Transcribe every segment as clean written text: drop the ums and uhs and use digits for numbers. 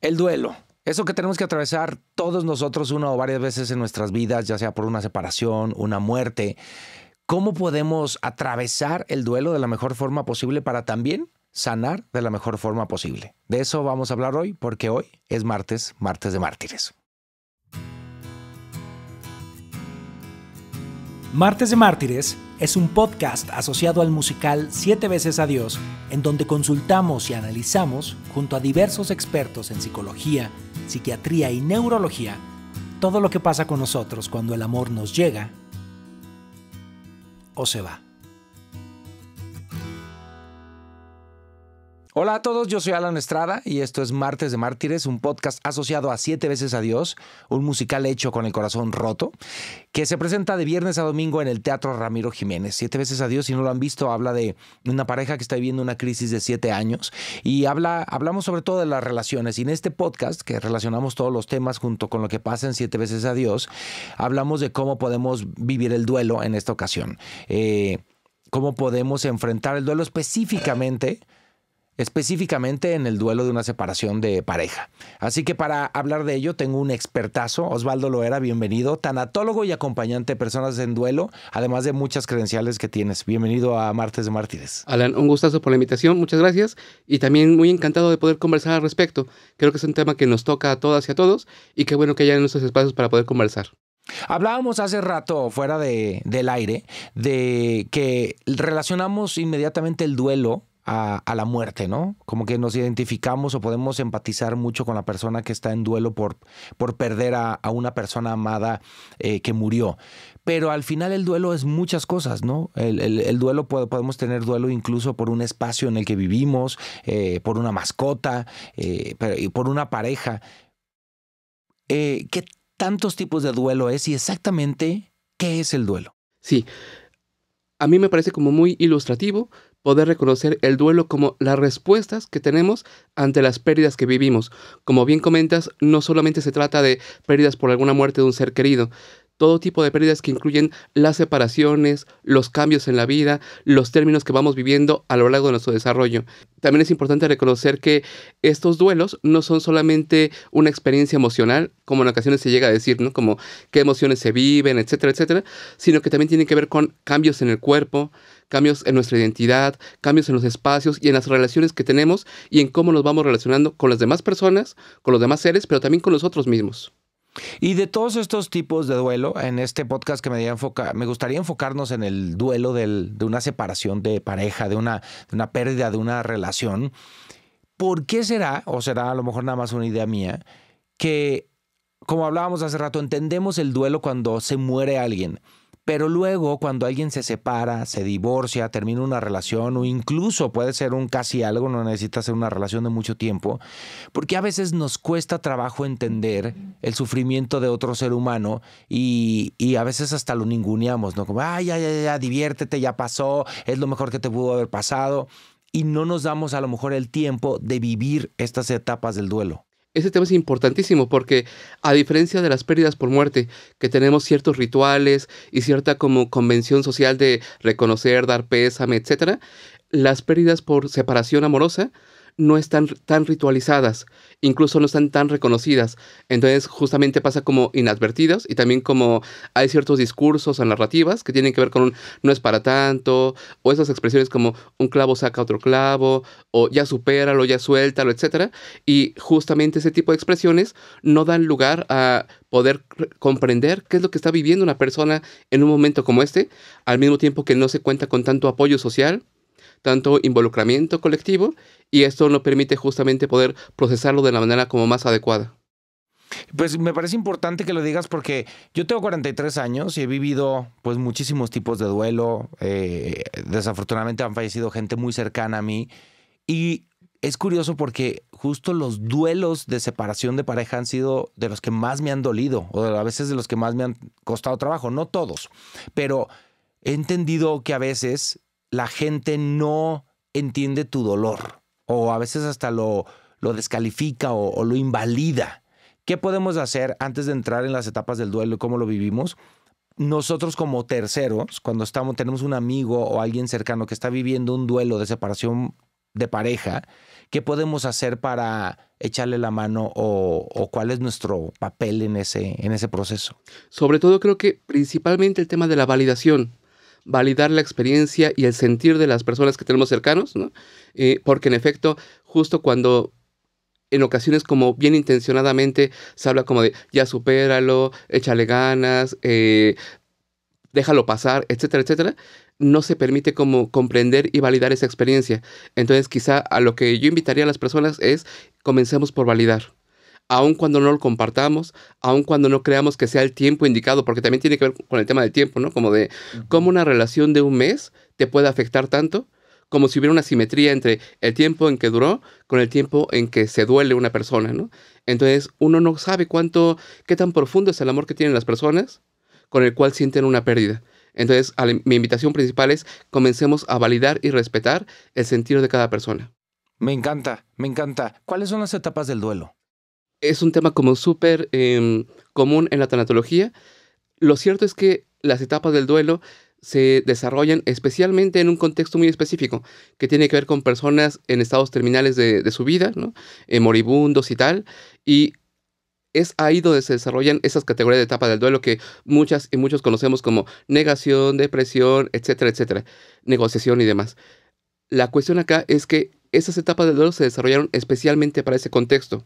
El duelo. Eso que tenemos que atravesar todos nosotros una o varias veces en nuestras vidas, ya sea por una separación, una muerte. ¿Cómo podemos atravesar el duelo de la mejor forma posible para también sanar de la mejor forma posible? De eso vamos a hablar hoy, porque hoy es martes de Mártires. Martes de Mártires es un podcast asociado al musical Siete veces Adiós, en donde consultamos y analizamos, junto a diversos expertos en psicología, psiquiatría y neurología, todo lo que pasa con nosotros cuando el amor nos llega o se va. Hola a todos, yo soy Alan Estrada y esto es Martes de Mártires, un podcast asociado a Siete veces Adiós, un musical hecho con el corazón roto, que se presenta de viernes a domingo en el Teatro Ramiro Jiménez. Siete veces Adiós, si no lo han visto, habla de una pareja que está viviendo una crisis de 7 años y hablamos sobre todo de las relaciones. Y en este podcast, que relacionamos todos los temas junto con lo que pasa en Siete veces Adiós, hablamos de cómo podemos vivir el duelo en esta ocasión. Cómo podemos enfrentar el duelo específicamente en el duelo de una separación de pareja. Así que para hablar de ello tengo un expertazo, Osvaldo Loera, bienvenido, tanatólogo y acompañante de personas en duelo, además de muchas credenciales que tienes. Bienvenido a Martes de Mártires. Alan, un gustazo por la invitación, muchas gracias, y también muy encantado de poder conversar al respecto. Creo que es un tema que nos toca a todas y a todos, y qué bueno que haya nuestros espacios para poder conversar. Hablábamos hace rato, fuera del aire, de que relacionamos inmediatamente el duelo a la muerte, ¿no? Como que nos identificamos o podemos empatizar mucho con la persona que está en duelo por perder a una persona amada que murió. Pero al final el duelo es muchas cosas, ¿no? El duelo, podemos tener duelo incluso por un espacio en el que vivimos, por una mascota, por una pareja. ¿Qué tantos tipos de duelo es y exactamente qué es el duelo? Sí, a mí me parece como muy ilustrativo poder reconocer el duelo como las respuestas que tenemos ante las pérdidas que vivimos. Como bien comentas, no solamente se trata de pérdidas por alguna muerte de un ser querido, todo tipo de pérdidas que incluyen las separaciones, los cambios en la vida, los términos que vamos viviendo a lo largo de nuestro desarrollo. También es importante reconocer que estos duelos no son solamente una experiencia emocional, como en ocasiones se llega a decir, ¿no? Como qué emociones se viven, etcétera, etcétera, sino que también tienen que ver con cambios en el cuerpo, cambios en nuestra identidad, cambios en los espacios y en las relaciones que tenemos y en cómo nos vamos relacionando con las demás personas, con los demás seres, pero también con nosotros mismos. Y de todos estos tipos de duelo, en este podcast que me gustaría enfocarnos en el duelo de una separación de pareja, de una pérdida de una relación. ¿Por qué será, o será a lo mejor nada más una idea mía, que, como hablábamos hace rato, entendemos el duelo cuando se muere alguien? Pero luego, cuando alguien se separa, se divorcia, termina una relación o incluso puede ser un casi algo, no necesita ser una relación de mucho tiempo, porque a veces nos cuesta trabajo entender el sufrimiento de otro ser humano y a veces hasta lo ninguneamos, ¿no? Como, ya, diviértete, ya pasó, es lo mejor que te pudo haber pasado, y no nos damos a lo mejor el tiempo de vivir estas etapas del duelo. Ese tema es importantísimo porque, a diferencia de las pérdidas por muerte, que tenemos ciertos rituales y cierta como convención social de reconocer, dar pésame, etcétera, las pérdidas por separación amorosa no están tan ritualizadas, incluso no están tan reconocidas. Entonces justamente pasa como inadvertidos y también como hay ciertos discursos o narrativas que tienen que ver con un no es para tanto, o esas expresiones como un clavo saca otro clavo, o ya supéralo, ya suéltalo, etcétera. Y justamente ese tipo de expresiones no dan lugar a poder comprender qué es lo que está viviendo una persona en un momento como este, al mismo tiempo que no se cuenta con tanto apoyo social, tanto involucramiento colectivo, y esto no permite justamente poder procesarlo de la manera como más adecuada. Pues me parece importante que lo digas porque yo tengo 43 años y he vivido pues muchísimos tipos de duelo. Desafortunadamente han fallecido gente muy cercana a mí y es curioso porque justo los duelos de separación de pareja han sido de los que más me han dolido o a veces de los que más me han costado trabajo, no todos, pero he entendido que a veces la gente no entiende tu dolor o a veces hasta lo descalifica o lo invalida. ¿Qué podemos hacer antes de entrar en las etapas del duelo y cómo lo vivimos? Nosotros como terceros, cuando tenemos un amigo o alguien cercano que está viviendo un duelo de separación de pareja, ¿qué podemos hacer para echarle la mano o cuál es nuestro papel en ese proceso? Sobre todo creo que principalmente el tema de la validación, validar la experiencia y el sentir de las personas que tenemos cercanos, ¿no? Porque en efecto, justo cuando en ocasiones como bien intencionadamente se habla como de ya supéralo, échale ganas, déjalo pasar, etcétera, etcétera, no se permite como comprender y validar esa experiencia. Entonces quizá a lo que yo invitaría a las personas es comencemos por validar. Aun cuando no lo compartamos, aun cuando no creamos que sea el tiempo indicado, porque también tiene que ver con el tema del tiempo, ¿no? Como de cómo una relación de un mes te puede afectar tanto, como si hubiera una simetría entre el tiempo en que duró con el tiempo en que se duele una persona, ¿no? Entonces uno no sabe qué tan profundo es el amor que tienen las personas con el cual sienten una pérdida. Entonces, mi invitación principal es comencemos a validar y respetar el sentir de cada persona. Me encanta, me encanta. ¿Cuáles son las etapas del duelo? Es un tema como súper común en la tanatología. Lo cierto es que las etapas del duelo se desarrollan especialmente en un contexto muy específico, que tiene que ver con personas en estados terminales de su vida, ¿no? Moribundos y tal, y es ahí donde se desarrollan esas categorías de etapas del duelo que muchas y muchos conocemos como negación, depresión, etcétera, etcétera, negociación y demás. La cuestión acá es que esas etapas del duelo se desarrollaron especialmente para ese contexto.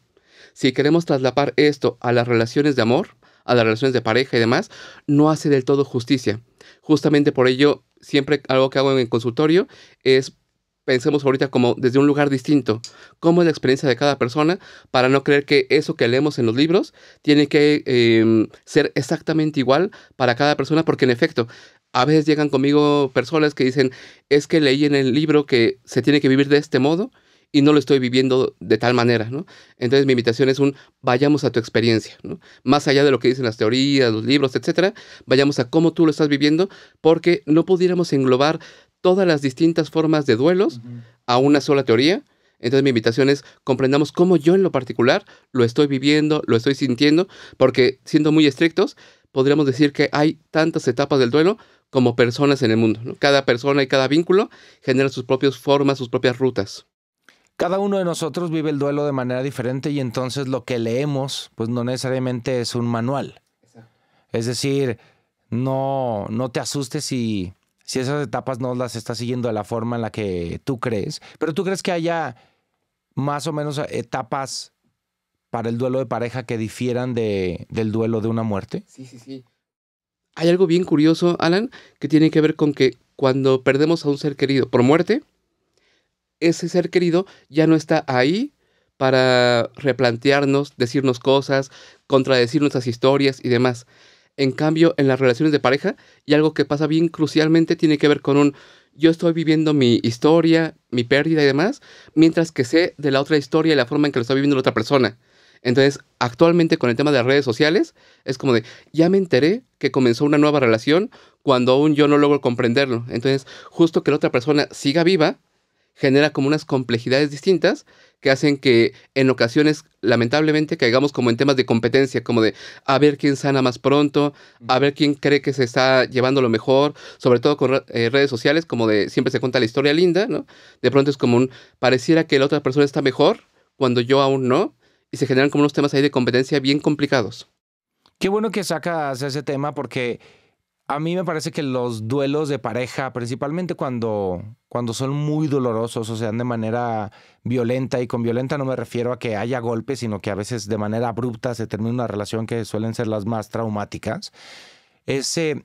Si queremos traslapar esto a las relaciones de amor, a las relaciones de pareja y demás, no hace del todo justicia. Justamente por ello, siempre algo que hago en el consultorio es pensemos ahorita como desde un lugar distinto, cómo es la experiencia de cada persona, para no creer que eso que leemos en los libros tiene que ser exactamente igual para cada persona, porque en efecto, a veces llegan conmigo personas que dicen, es que leí en el libro que se tiene que vivir de este modo y no lo estoy viviendo de tal manera, ¿no? Entonces mi invitación es vayamos a tu experiencia, ¿no? Más allá de lo que dicen las teorías, los libros, etcétera, vayamos a cómo tú lo estás viviendo, porque no pudiéramos englobar todas las distintas formas de duelos a una sola teoría. Entonces mi invitación es comprendamos cómo yo en lo particular lo estoy viviendo, lo estoy sintiendo, porque siendo muy estrictos, podríamos decir que hay tantas etapas del duelo como personas en el mundo, ¿no? Cada persona y cada vínculo genera sus propias formas, sus propias rutas. Cada uno de nosotros vive el duelo de manera diferente y entonces lo que leemos pues no necesariamente es un manual. Exacto. Es decir, no te asustes si esas etapas no las estás siguiendo de la forma en la que tú crees. Pero ¿tú crees que haya más o menos etapas para el duelo de pareja que difieran del duelo de una muerte? Sí. Hay algo bien curioso, Alan, que tiene que ver con que cuando perdemos a un ser querido por muerte, ese ser querido ya no está ahí para replantearnos, decirnos cosas, contradecir nuestras historias y demás. En cambio, en las relaciones de pareja, y algo que pasa bien crucialmente tiene que ver con yo estoy viviendo mi historia, mi pérdida y demás, mientras que sé de la otra historia y la forma en que lo está viviendo la otra persona. Entonces, actualmente con el tema de las redes sociales, es como ya me enteré que comenzó una nueva relación cuando aún yo no logro comprenderlo. Entonces, justo que la otra persona siga viva, genera como unas complejidades distintas que hacen que en ocasiones, lamentablemente, caigamos como en temas de competencia, como de a ver quién sana más pronto, a ver quién cree que se está llevando lo mejor, sobre todo con redes sociales, como de siempre se cuenta la historia linda, ¿no? De pronto es como pareciera que la otra persona está mejor cuando yo aún no, y se generan como unos temas ahí de competencia bien complicados. Qué bueno que sacas ese tema porque a mí me parece que los duelos de pareja, principalmente cuando son muy dolorosos, o sea, de manera violenta, y con violenta no me refiero a que haya golpes, sino que a veces de manera abrupta se termina una relación que suelen ser las más traumáticas. Ese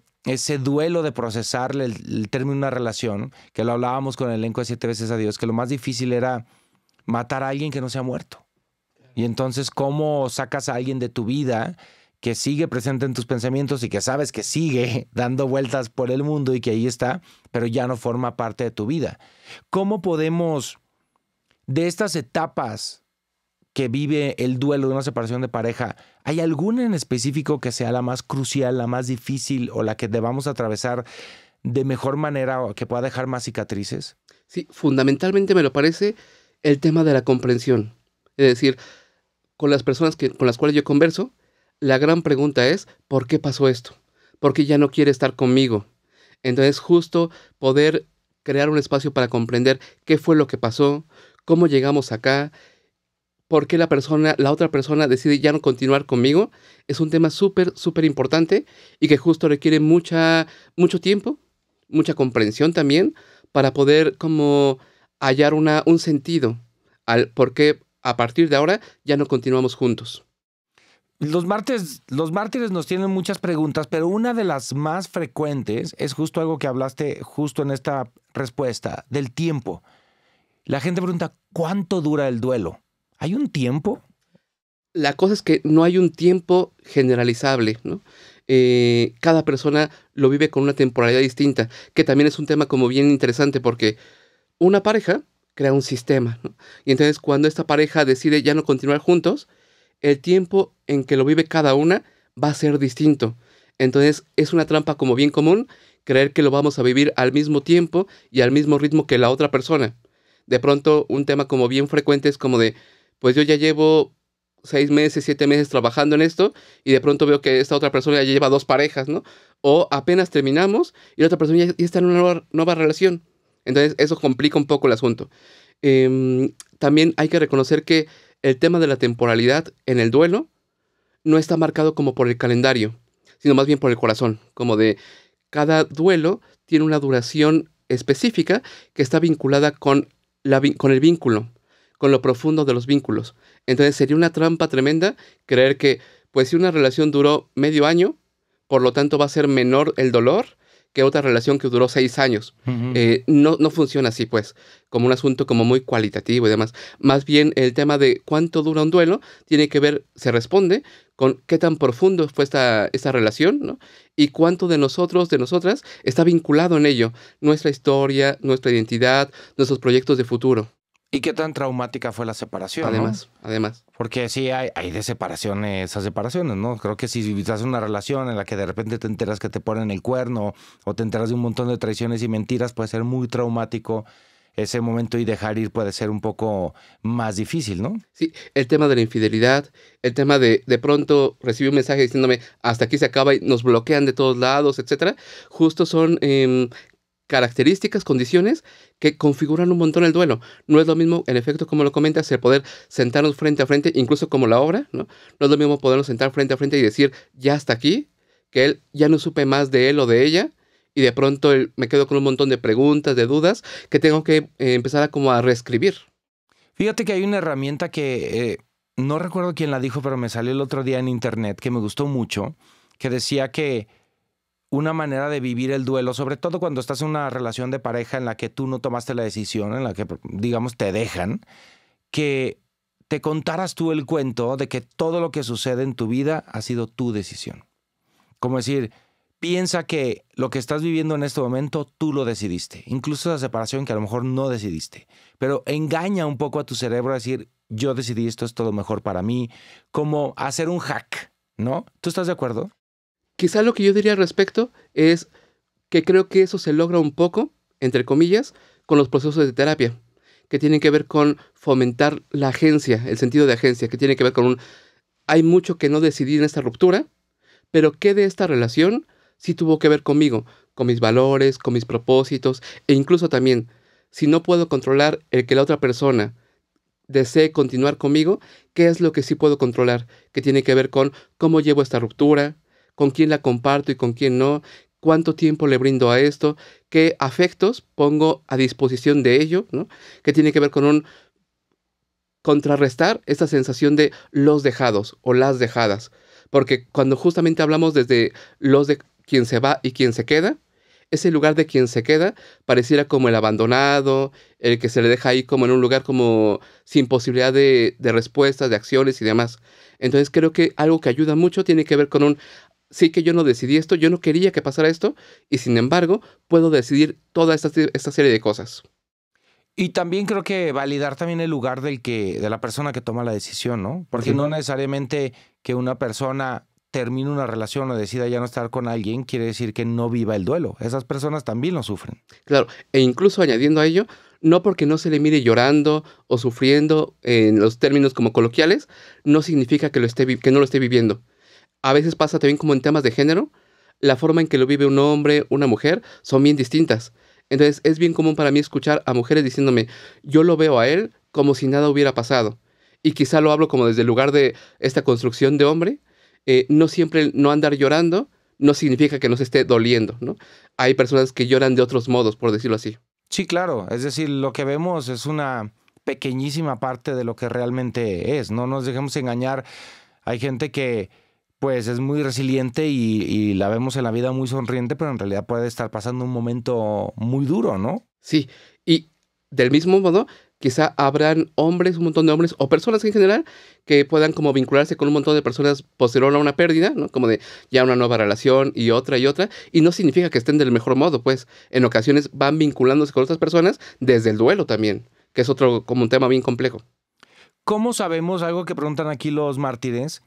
duelo de procesar el término de una relación, que lo hablábamos con el elenco de 7 veces a Dios, que lo más difícil era matar a alguien que no se ha muerto. Y entonces, ¿cómo sacas a alguien de tu vida que sigue presente en tus pensamientos y que sabes que sigue dando vueltas por el mundo y que ahí está, pero ya no forma parte de tu vida? ¿Cómo podemos, de estas etapas que vive el duelo de una separación de pareja, hay alguna en específico que sea la más crucial, la más difícil o la que debamos atravesar de mejor manera o que pueda dejar más cicatrices? Sí, fundamentalmente me lo parece el tema de la comprensión. Es decir, con las personas con las cuales yo converso, la gran pregunta es, ¿por qué pasó esto? ¿Por qué ya no quiere estar conmigo? Entonces, justo poder crear un espacio para comprender qué fue lo que pasó, cómo llegamos acá, por qué la otra persona decide ya no continuar conmigo, es un tema súper, súper importante y que justo requiere mucho tiempo, mucha comprensión también, para poder como hallar un sentido al por qué a partir de ahora ya no continuamos juntos. Los mártires nos tienen muchas preguntas, pero una de las más frecuentes es justo algo que hablaste justo en esta respuesta, del tiempo. La gente pregunta, ¿cuánto dura el duelo? ¿Hay un tiempo? La cosa es que no hay un tiempo generalizable, ¿no? Cada persona lo vive con una temporalidad distinta, que también es un tema como bien interesante porque una pareja crea un sistema, ¿no? Y entonces cuando esta pareja decide ya no continuar juntos, el tiempo en que lo vive cada una va a ser distinto. Entonces es una trampa como bien común creer que lo vamos a vivir al mismo tiempo y al mismo ritmo que la otra persona. De pronto un tema como bien frecuente es como de, pues yo ya llevo 6 meses, 7 meses trabajando en esto y de pronto veo que esta otra persona ya lleva 2 parejas, ¿no? O apenas terminamos y la otra persona ya está en una nueva relación. Entonces eso complica un poco el asunto. También hay que reconocer que el tema de la temporalidad en el duelo no está marcado como por el calendario, sino más bien por el corazón, como de cada duelo tiene una duración específica que está vinculada con el vínculo, con lo profundo de los vínculos. Entonces sería una trampa tremenda creer que, pues si una relación duró medio año, por lo tanto va a ser menor el dolor que otra relación que duró 6 años. Uh-huh. No funciona así, pues, como un asunto como muy cualitativo y demás. Más bien, el tema de cuánto dura un duelo tiene que ver, se responde con qué tan profundo fue esta relación, ¿no? Y cuánto de nosotros, de nosotras, está vinculado en ello. Nuestra historia, nuestra identidad, nuestros proyectos de futuro. ¿Y qué tan traumática fue la separación? Además. Porque sí hay de separaciones a separaciones, ¿no? Creo que si estás en una relación en la que de repente te enteras que te ponen el cuerno o te enteras de un montón de traiciones y mentiras, puede ser muy traumático ese momento y dejar ir puede ser un poco más difícil, ¿no? Sí, el tema de la infidelidad, el tema de pronto recibir un mensaje diciéndome hasta aquí se acaba y nos bloquean de todos lados, etcétera, justo son características, condiciones que configuran un montón el duelo. No es lo mismo, en efecto, como lo comentas, el poder sentarnos frente a frente, incluso como la obra, ¿no? No es lo mismo podernos sentar frente a frente y decir, ya hasta aquí, que él ya no supe más de él o de ella, y de pronto me quedo con un montón de preguntas, de dudas, que tengo que empezar a reescribir. Fíjate que hay una herramienta que no recuerdo quién la dijo, pero me salió el otro día en internet, que me gustó mucho, que decía que una manera de vivir el duelo, sobre todo cuando estás en una relación de pareja en la que tú no tomaste la decisión, en la que, digamos, te dejan, que te contaras tú el cuento de que todo lo que sucede en tu vida ha sido tu decisión. Como decir, piensa que lo que estás viviendo en este momento tú lo decidiste, incluso esa separación que a lo mejor no decidiste, pero engaña un poco a tu cerebro a decir, yo decidí esto es todo mejor para mí, como hacer un hack, ¿no? ¿Tú estás de acuerdo? Quizá lo que yo diría al respecto es que creo que eso se logra un poco, entre comillas, con los procesos de terapia, que tienen que ver con fomentar la agencia, el sentido de agencia, que tiene que ver con hay mucho que no decidí en esta ruptura, pero ¿qué de esta relación sí tuvo que ver conmigo, con mis valores, con mis propósitos, e incluso también, si no puedo controlar el que la otra persona desee continuar conmigo, ¿qué es lo que sí puedo controlar? Que tiene que ver con cómo llevo esta ruptura, con quién la comparto y con quién no, cuánto tiempo le brindo a esto, qué afectos pongo a disposición de ello, ¿no? Que tiene que ver con contrarrestar esta sensación de los dejados o las dejadas. Porque cuando justamente hablamos desde los de quien se va y quien se queda, ese lugar de quien se queda pareciera como el abandonado, el que se le deja ahí como en un lugar como sin posibilidad de respuestas, de acciones y demás. Entonces creo que algo que ayuda mucho tiene que ver con sí que yo no decidí esto, yo no quería que pasara esto, y sin embargo puedo decidir toda esta serie de cosas. Y también creo que validar también el lugar de la persona que toma la decisión, ¿no? Porque no necesariamente que una persona termine una relación o decida ya no estar con alguien quiere decir que no viva el duelo. Esas personas también lo sufren. Claro, e incluso añadiendo a ello, no porque no se le mire llorando o sufriendo en los términos como coloquiales, no significa que no lo esté viviendo. A veces pasa también como en temas de género, la forma en que lo vive un hombre, una mujer, son bien distintas. Entonces es bien común para mí escuchar a mujeres diciéndome, yo lo veo a él como si nada hubiera pasado. Y quizá lo hablo como desde el lugar de esta construcción de hombre. No siempre no andar llorando no significa que no se esté doliendo, ¿no? Hay personas que lloran de otros modos, por decirlo así. Sí, claro. Es decir, lo que vemos es una pequeñísima parte de lo que realmente es. No nos dejemos engañar. Hay gente que pues es muy resiliente y la vemos en la vida muy sonriente, pero en realidad puede estar pasando un momento muy duro, ¿no? Sí, y del mismo modo, quizá habrán hombres, un montón de hombres, o personas en general, que puedan como vincularse con un montón de personas posterior a una pérdida, ¿no? Como de ya una nueva relación y otra, y no significa que estén del mejor modo, pues en ocasiones van vinculándose con otras personas desde el duelo también, que es otro, como un tema bien complejo. ¿Cómo sabemos, algo que preguntan aquí los mártires,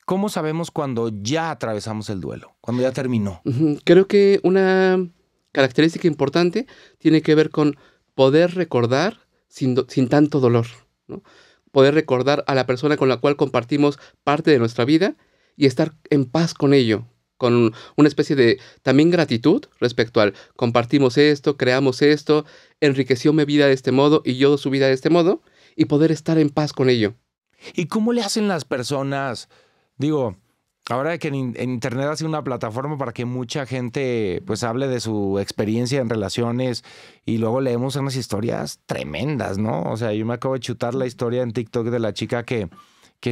cómo sabemos cuando ya atravesamos el duelo, cuando ya terminó? Creo que una característica importante tiene que ver con poder recordar sin tanto dolor, ¿no? Poder recordar a la persona con la cual compartimos parte de nuestra vida y estar en paz con ello, con una especie de también gratitud respecto al compartimos esto, creamos esto, enriqueció mi vida de este modo y yo su vida de este modo, y poder estar en paz con ello. ¿Y cómo le hacen las personas? Digo, ahora que en Internet ha sido una plataforma para que mucha gente pues hable de su experiencia en relaciones y luego leemos unas historias tremendas, ¿no? O sea, yo me acabo de chutar la historia en TikTok de la chica que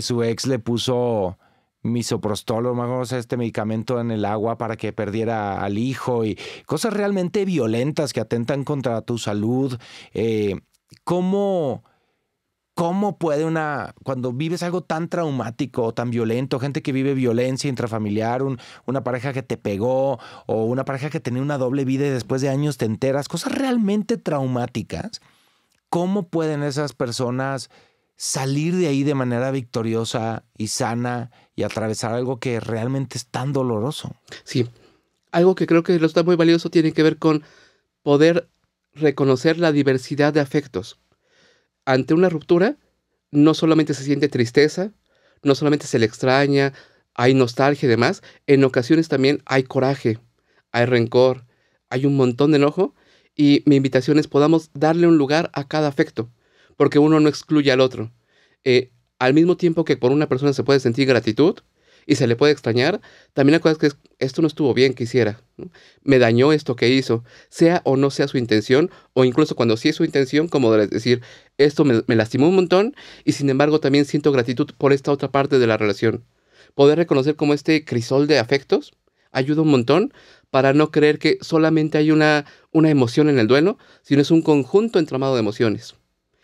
su ex le puso misoprostol, o sea, este medicamento en el agua para que perdiera al hijo y cosas realmente violentas que atentan contra tu salud. ¿Cómo puede cuando vives algo tan traumático o tan violento, gente que vive violencia intrafamiliar, una pareja que te pegó o una pareja que tenía una doble vida y después de años te enteras, cosas realmente traumáticas, ¿cómo pueden esas personas salir de ahí de manera victoriosa y sana y atravesar algo que realmente es tan doloroso? Sí, algo que creo que resulta muy valioso tiene que ver con poder reconocer la diversidad de afectos. Ante una ruptura, no solamente se siente tristeza, no solamente se le extraña, hay nostalgia y demás, en ocasiones también hay coraje, hay rencor, hay un montón de enojo, y mi invitación es podamos darle un lugar a cada afecto, porque uno no excluye al otro. Al mismo tiempo que por una persona se puede sentir gratitud y se le puede extrañar, también la cosa es que esto no estuvo bien que hiciera, ¿no? Me dañó esto que hizo, sea o no sea su intención, o incluso cuando sí es su intención, como de decir, esto me lastimó un montón y sin embargo también siento gratitud por esta otra parte de la relación. Poder reconocer como este crisol de afectos ayuda un montón para no creer que solamente hay una emoción en el duelo, sino es un conjunto entramado de emociones.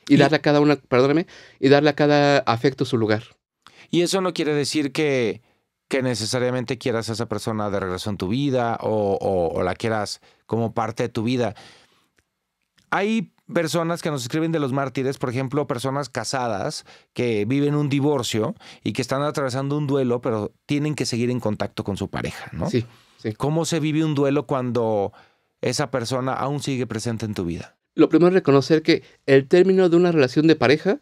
Y darle a cada una, perdóname, y darle a cada afecto su lugar. Y eso no quiere decir que necesariamente quieras a esa persona de regreso en tu vida o la quieras como parte de tu vida. Hay personas que nos escriben de los mártires, por ejemplo, personas casadas que viven un divorcio y que están atravesando un duelo, pero tienen que seguir en contacto con su pareja, ¿no? Sí, sí. ¿Cómo se vive un duelo cuando esa persona aún sigue presente en tu vida? Lo primero es reconocer que el término de una relación de pareja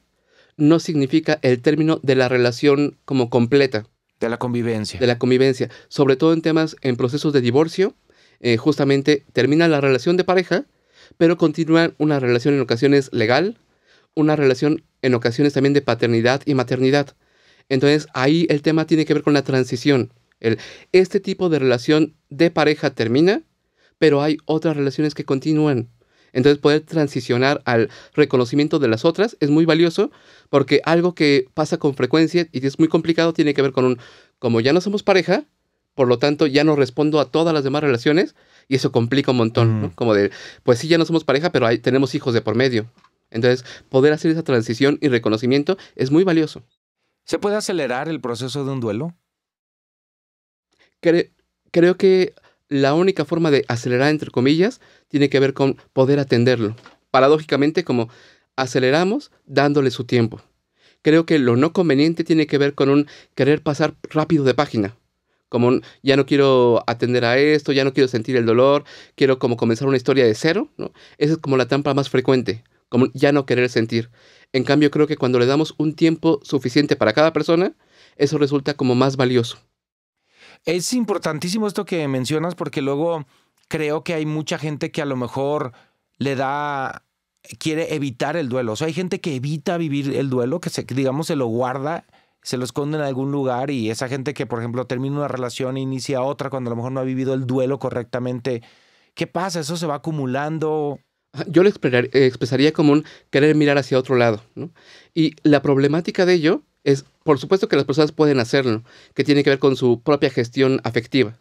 no significa el término de la relación como completa. De la convivencia. De la convivencia. Sobre todo en temas, en procesos de divorcio, justamente termina la relación de pareja, pero continúa una relación en ocasiones legal, una relación en ocasiones también de paternidad y maternidad. Entonces ahí el tema tiene que ver con la transición. Este tipo de relación de pareja termina, pero hay otras relaciones que continúan. Entonces poder transicionar al reconocimiento de las otras es muy valioso porque algo que pasa con frecuencia y es muy complicado tiene que ver con como ya no somos pareja, por lo tanto ya no respondo a todas las demás relaciones y eso complica un montón, ¿no? Como pues sí, ya no somos pareja, pero tenemos hijos de por medio. Entonces poder hacer esa transición y reconocimiento es muy valioso. ¿Se puede acelerar el proceso de un duelo? Creo que la única forma de acelerar, entre comillas, tiene que ver con poder atenderlo. Paradójicamente, como aceleramos dándole su tiempo. Creo que lo no conveniente tiene que ver con un querer pasar rápido de página. Como ya no quiero atender a esto, ya no quiero sentir el dolor, quiero como comenzar una historia de cero, ¿no? Esa es como la trampa más frecuente, como ya no querer sentir. En cambio, creo que cuando le damos un tiempo suficiente para cada persona, eso resulta como más valioso. Es importantísimo esto que mencionas porque luego creo que hay mucha gente que a lo mejor quiere evitar el duelo. O sea, hay gente que evita vivir el duelo, que digamos se lo guarda, se lo esconde en algún lugar, y esa gente que, por ejemplo, termina una relación e inicia otra cuando a lo mejor no ha vivido el duelo correctamente. ¿Qué pasa? ¿Eso se va acumulando? Yo lo expresaría como un querer mirar hacia otro lado, ¿no? Y la problemática de ello es, por supuesto que las personas pueden hacerlo, que tiene que ver con su propia gestión afectiva.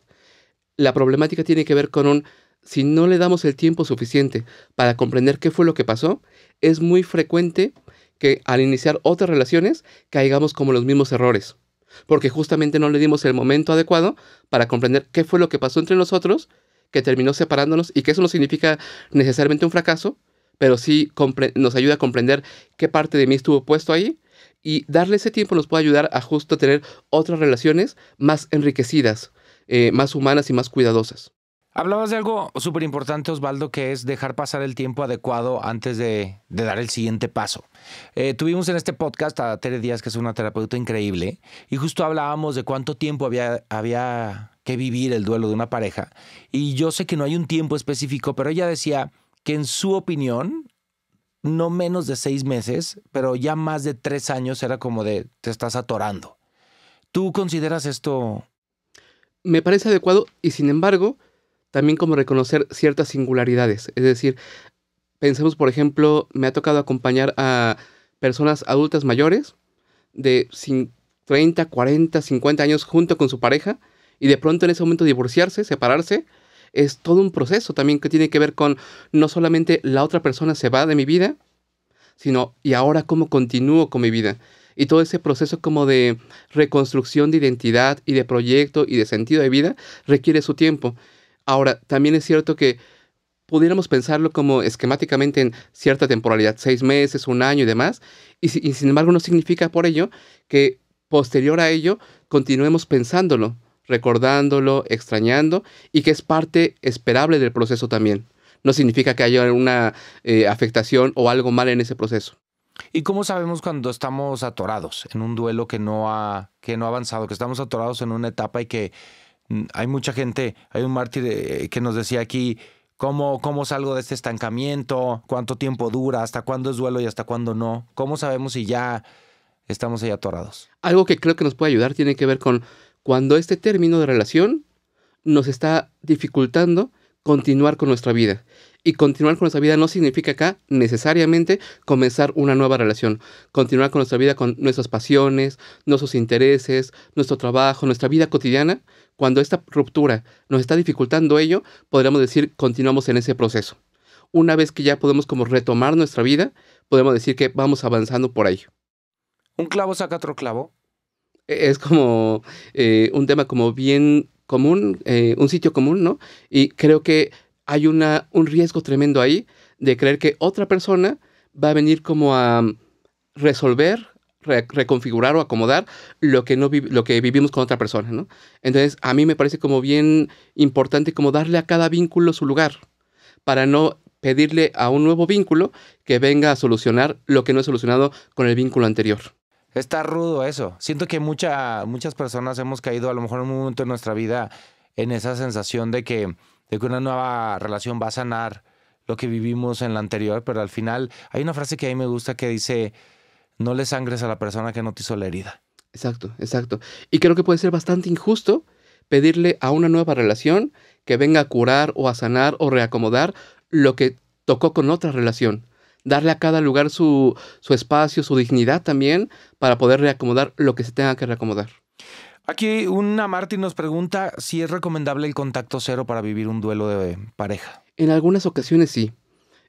La problemática tiene que ver con si no le damos el tiempo suficiente para comprender qué fue lo que pasó, es muy frecuente que al iniciar otras relaciones caigamos como los mismos errores, porque justamente no le dimos el momento adecuado para comprender qué fue lo que pasó entre nosotros, que terminó separándonos, y que eso no significa necesariamente un fracaso, pero sí nos ayuda a comprender qué parte de mí estuvo puesto ahí, y darle ese tiempo nos puede ayudar a justo tener otras relaciones más enriquecidas, más humanas y más cuidadosas. Hablabas de algo súper importante, Osvaldo, que es dejar pasar el tiempo adecuado antes de dar el siguiente paso. Tuvimos en este podcast a Tere Díaz, que es una terapeuta increíble, y justo hablábamos de cuánto tiempo había que vivir el duelo de una pareja. Y yo sé que no hay un tiempo específico, pero ella decía que en su opinión, no menos de 6 meses, pero ya más de 3 años era como de te estás atorando. ¿Tú consideras esto? Me parece adecuado, y sin embargo, también como reconocer ciertas singularidades. Es decir, pensemos, por ejemplo, me ha tocado acompañar a personas adultas mayores de 30, 40, 50 años junto con su pareja, y de pronto en ese momento divorciarse, separarse, es todo un proceso también que tiene que ver con no solamente la otra persona se va de mi vida, sino y ahora cómo continúo con mi vida. Y todo ese proceso como de reconstrucción de identidad y de proyecto y de sentido de vida requiere su tiempo. Ahora, también es cierto que pudiéramos pensarlo como esquemáticamente en cierta temporalidad, 6 meses, 1 año y demás, y sin embargo no significa por ello que posterior a ello continuemos pensándolo, recordándolo, extrañando, y que es parte esperable del proceso también. No significa que haya una afectación o algo mal en ese proceso. ¿Y cómo sabemos cuando estamos atorados en un duelo que no ha avanzado, que estamos atorados en una etapa y que hay mucha gente, hay un mártir que nos decía aquí, ¿cómo salgo de este estancamiento? ¿Cuánto tiempo dura? ¿Hasta cuándo es duelo y hasta cuándo no? ¿Cómo sabemos si ya estamos ahí atorados? Algo que creo que nos puede ayudar tiene que ver con cuando este término de relación nos está dificultando continuar con nuestra vida. Y continuar con nuestra vida no significa acá necesariamente comenzar una nueva relación. Continuar con nuestra vida, con nuestras pasiones, nuestros intereses, nuestro trabajo, nuestra vida cotidiana. Cuando esta ruptura nos está dificultando ello, podríamos decir continuamos en ese proceso. Una vez que ya podemos como retomar nuestra vida, podemos decir que vamos avanzando por ahí. ¿Un clavo saca otro clavo? Es como un tema como bien común, un sitio común, ¿no? Y creo que hay un riesgo tremendo ahí de creer que otra persona va a venir como a resolver, reconfigurar o acomodar lo que vivimos con otra persona, ¿no? Entonces, a mí me parece como bien importante como darle a cada vínculo su lugar, para no pedirle a un nuevo vínculo que venga a solucionar lo que no es solucionado con el vínculo anterior. Está rudo eso. Siento que muchas personas hemos caído a lo mejor en un momento de nuestra vida en esa sensación de que una nueva relación va a sanar lo que vivimos en la anterior, pero al final hay una frase que a mí me gusta que dice, no le sangres a la persona que no te hizo la herida. Exacto, exacto. Y creo que puede ser bastante injusto pedirle a una nueva relación que venga a curar o a sanar o reacomodar lo que tocó con otra relación. Darle a cada lugar su espacio, su dignidad también, para poder reacomodar lo que se tenga que reacomodar. Aquí una Martín nos pregunta si es recomendable el contacto cero para vivir un duelo de pareja. En algunas ocasiones sí.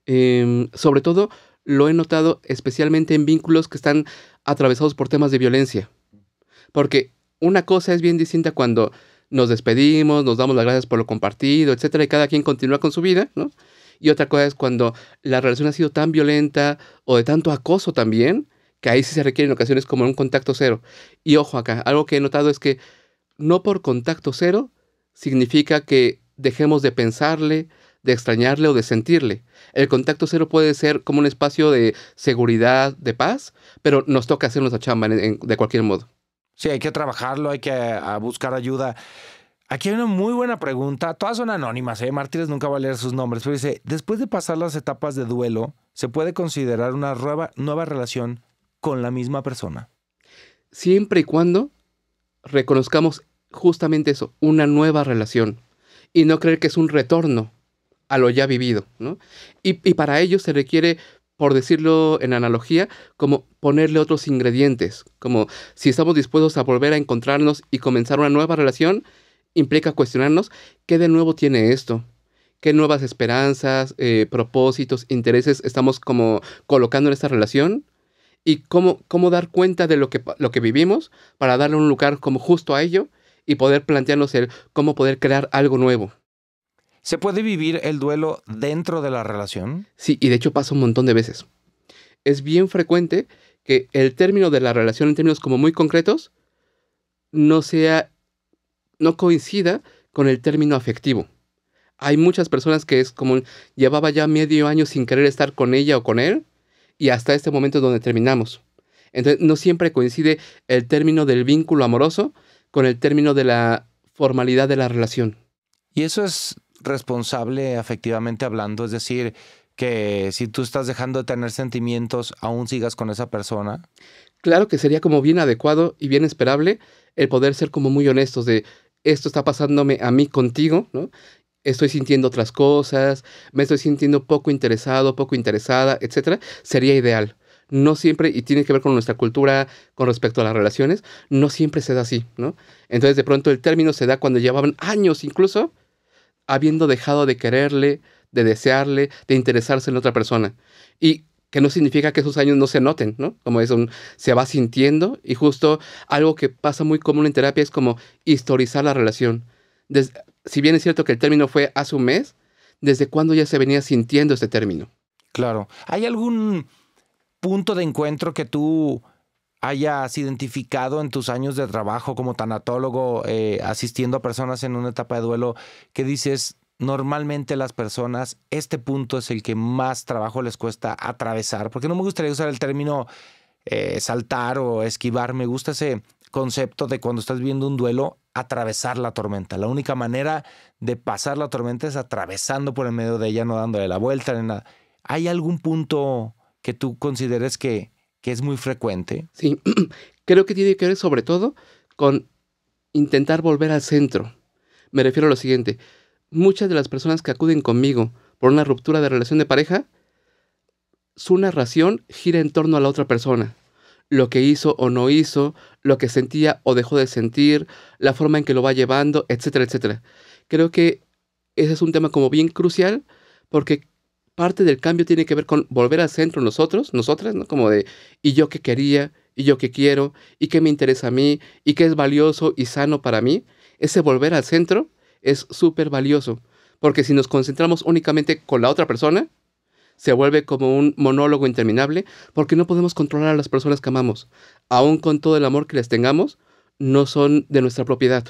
Sobre todo lo he notado especialmente en vínculos que están atravesados por temas de violencia. Porque una cosa es bien distinta cuando nos despedimos, nos damos las gracias por lo compartido, etcétera, y cada quien continúa con su vida, ¿no? Y otra cosa es cuando la relación ha sido tan violenta o de tanto acoso también, que ahí sí se requiere en ocasiones como un contacto cero. Y ojo acá, algo que he notado es que no por contacto cero significa que dejemos de pensarle, de extrañarle o de sentirle. El contacto cero puede ser como un espacio de seguridad, de paz, pero nos toca hacer nuestra chamba de cualquier modo. Sí, hay que trabajarlo, hay que buscar ayuda. Aquí hay una muy buena pregunta. Todas son anónimas, ¿eh? Mártires nunca va a leer sus nombres. Pero dice, después de pasar las etapas de duelo, ¿se puede considerar una nueva relación con la misma persona? Siempre y cuando reconozcamos justamente eso, una nueva relación, y no creer que es un retorno a lo ya vivido, ¿no? Y para ello se requiere, por decirlo en analogía, como ponerle otros ingredientes, como si estamos dispuestos a volver a encontrarnos y comenzar una nueva relación, implica cuestionarnos qué de nuevo tiene esto, qué nuevas esperanzas, propósitos, intereses estamos como colocando en esta relación, y cómo dar cuenta de lo que vivimos para darle un lugar como justo a ello y poder plantearnos el cómo poder crear algo nuevo. ¿Se puede vivir el duelo dentro de la relación? Sí, y de hecho pasa un montón de veces. Es bien frecuente que el término de la relación en términos como muy concretos no coincida con el término afectivo. Hay muchas personas que es como llevaba ya medio año sin querer estar con ella o con él, y hasta este momento es donde terminamos. Entonces, no siempre coincide el término del vínculo amoroso con el término de la formalidad de la relación. Y eso es responsable afectivamente hablando, es decir, que si tú estás dejando de tener sentimientos, aún sigas con esa persona. Claro que sería como bien adecuado y bien esperable el poder ser como muy honestos de esto está pasándome a mí contigo, ¿no? Estoy sintiendo otras cosas, me estoy sintiendo poco interesado, poco interesada, etcétera. Sería ideal. No siempre, y tiene que ver con nuestra cultura con respecto a las relaciones, no siempre se da así, ¿no? Entonces de pronto el término se da cuando llevaban años incluso habiendo dejado de quererle, de desearle, de interesarse en otra persona. Y que no significa que esos años no se noten, ¿no? Como se va sintiendo, y justo algo que pasa muy común en terapia es como historizar la relación. Si bien es cierto que el término fue hace un mes, ¿desde cuándo ya se venía sintiendo este término? Claro. ¿Hay algún punto de encuentro que tú hayas identificado en tus años de trabajo como tanatólogo, asistiendo a personas en una etapa de duelo, que dices, normalmente las personas, este punto es el que más trabajo les cuesta atravesar? Porque no me gustaría usar el término saltar o esquivar. Me gusta ese concepto de cuando estás viendo un duelo, atravesar la tormenta. La única manera de pasar la tormenta es atravesando por el medio de ella, no dándole la vuelta ni nada. ¿Hay algún punto que tú consideres que es muy frecuente? Sí, creo que tiene que ver sobre todo con intentar volver al centro. Me refiero a lo siguiente. Muchas de las personas que acuden conmigo por una ruptura de relación de pareja, su narración gira en torno a la otra persona. Lo que hizo o no hizo, lo que sentía o dejó de sentir, la forma en que lo va llevando, etcétera, etcétera. Creo que ese es un tema como bien crucial, porque parte del cambio tiene que ver con volver al centro nosotros, nosotras, ¿no? Como de, ¿y yo qué quería? ¿Y yo qué quiero? ¿Y qué me interesa a mí? ¿Y qué es valioso y sano para mí? Ese volver al centro es súper valioso, porque si nos concentramos únicamente con la otra persona, se vuelve como un monólogo interminable, porque no podemos controlar a las personas que amamos. Aún con todo el amor que les tengamos, no son de nuestra propiedad.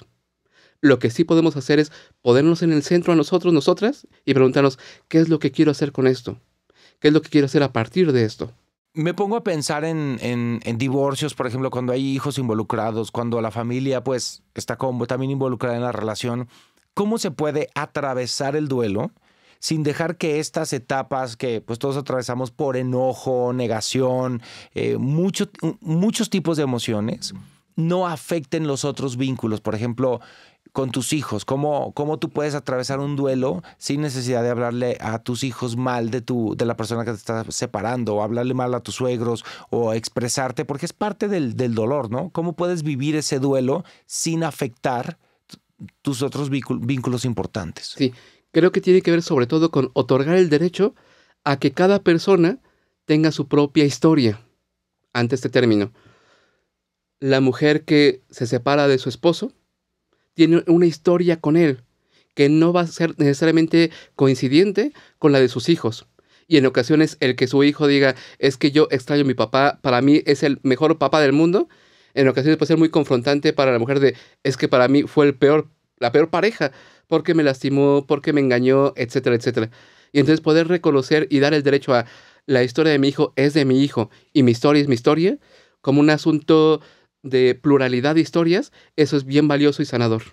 Lo que sí podemos hacer es ponernos en el centro a nosotros, nosotras, y preguntarnos, ¿qué es lo que quiero hacer con esto? ¿Qué es lo que quiero hacer a partir de esto? Me pongo a pensar en divorcios, por ejemplo, cuando hay hijos involucrados, cuando la familia pues está como también involucrada en la relación. ¿Cómo se puede atravesar el duelo sin dejar que estas etapas que pues todos atravesamos por enojo, negación, muchos tipos de emociones, no afecten los otros vínculos? Por ejemplo, con tus hijos, ¿cómo tú puedes atravesar un duelo sin necesidad de hablarle a tus hijos mal de la persona que te está separando, o hablarle mal a tus suegros, o expresarte? Porque es parte del dolor, ¿no? ¿Cómo puedes vivir ese duelo sin afectar tus otros vínculos importantes? Sí, creo que tiene que ver sobre todo con otorgar el derecho a que cada persona tenga su propia historia ante este término. La mujer que se separa de su esposo tiene una historia con él que no va a ser necesariamente coincidente con la de sus hijos. Y en ocasiones el que su hijo diga, es que yo extraño a mi papá, para mí es el mejor papá del mundo, en ocasiones puede ser muy confrontante para la mujer de, es que para mí fue la peor pareja, porque me lastimó, porque me engañó, etcétera, etcétera. Y entonces poder reconocer y dar el derecho a la historia de mi hijo es de mi hijo y mi historia es mi historia, como un asunto de pluralidad de historias, eso es bien valioso y sanador.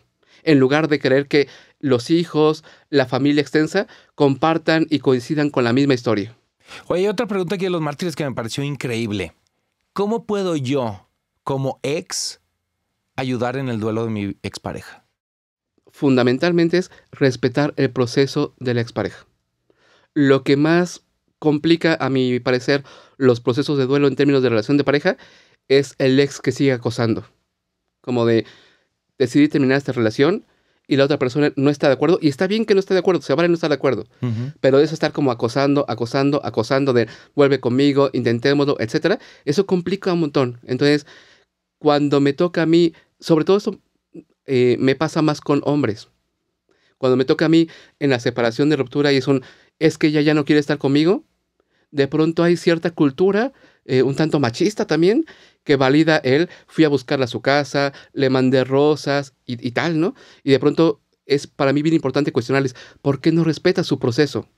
en lugar de querer que los hijos, la familia extensa, compartan y coincidan con la misma historia. Oye, otra pregunta aquí de los mártires que me pareció increíble. ¿Cómo puedo yo, como ex, ayudar en el duelo de mi expareja? Fundamentalmente es respetar el proceso de la expareja. Lo que más complica, a mi parecer, los procesos de duelo en términos de relación de pareja es el ex que sigue acosando. Como de decidir terminar esta relación y la otra persona no está de acuerdo, y está bien que no esté de acuerdo, se vale no estar de acuerdo, pero eso estar como acosando, de vuelve conmigo, intentémoslo, etcétera, eso complica un montón. Entonces, cuando me toca a mí, sobre todo esto me pasa más con hombres, cuando me toca a mí en la separación de ruptura y es que ella ya no quiere estar conmigo, de pronto hay cierta cultura, un tanto machista también, que valida fui a buscarla a su casa, le mandé rosas y tal, ¿no? Y de pronto es para mí bien importante cuestionarles, ¿por qué no respeta su proceso?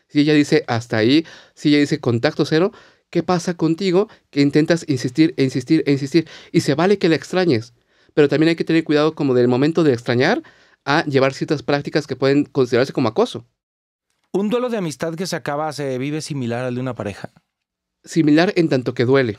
Si ella dice hasta ahí, si ella dice contacto cero, ¿qué pasa contigo que intentas insistir e insistir e insistir? Y se vale que la extrañes, pero también hay que tener cuidado como del momento de extrañar a llevar ciertas prácticas que pueden considerarse como acoso. ¿Un duelo de amistad que se acaba se vive similar al de una pareja? Similar en tanto que duele,